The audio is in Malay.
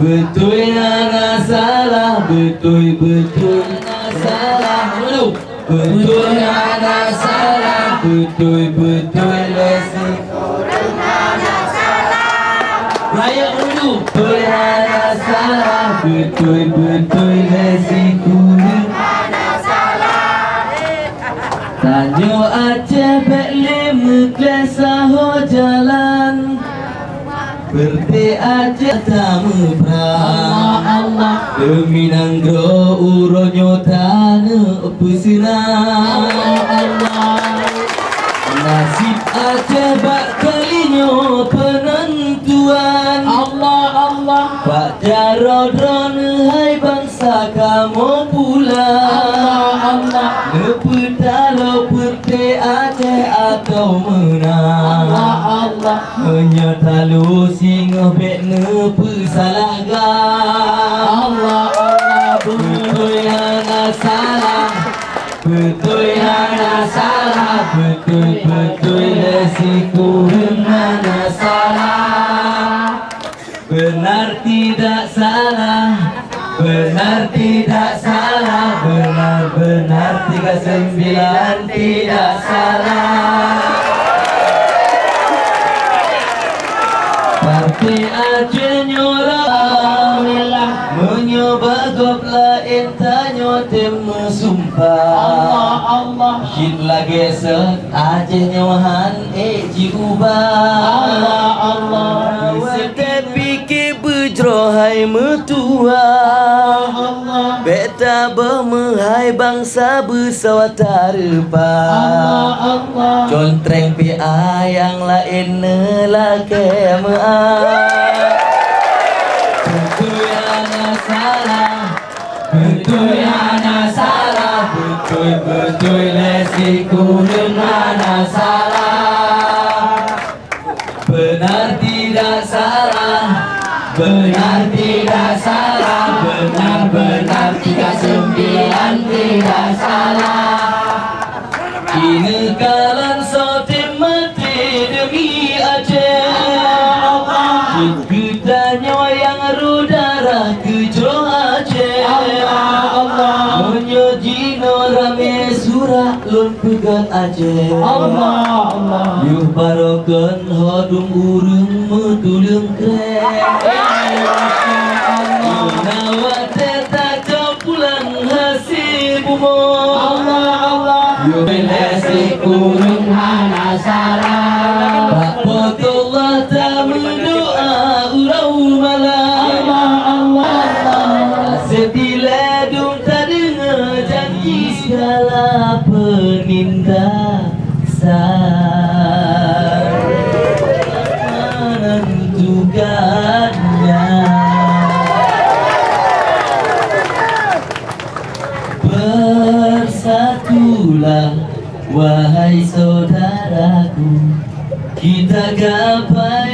betul ana salah, betul ana salah. Betul ana salah, betul lesi kurang ana salah. Raya dulu. Betul ana salah, betul lesi kurang ana salah. Tanyo Aceh bek lima kelas saho jalan. Berti aja tamu pra Allah demi nanggro uronyo tanah pesina Allah nasib aja bak kalinyo penentuan Allah bak jarodron hai bangsa kamu pula Allah nepetalo berti Aceh atau menang Allah menyatalu singa bek nepesalah ga Allah betul ana salah, betul ana salah, betul lesiku ana salah. Benar tidak salah, benar tidak salah, benar 39 tidak salah. Parti Aceh nyorang menyoba gop lain tanyo temu sumpah Allah hit lagi set Aceh nyohan jiubah Allah setiap fikir berjohai metua Allah beta bermehai bangsa bersawata rupa Allah contreng pi ayang lain nelake betul ana salah, betul ana salah, betul lesiku ana salah. Benar tidak salah, benar tidak salah, benar 39 tidak salah. Ini kalan sotim mati demi Aceh Kitanya yang rudara kejro Aceh Allah menyojino rame surah lun pegang Aceh Allah yuh barokan hodung urung metulung krek nawat teta kau pulang hasil bumo Allah yuh lesi kurung hana salah Pak Potullah tak mendoa urau malam Allah setiladung tak dengar janji segala penindasan menentukannya bersatulah wahai saudaraku kita gapai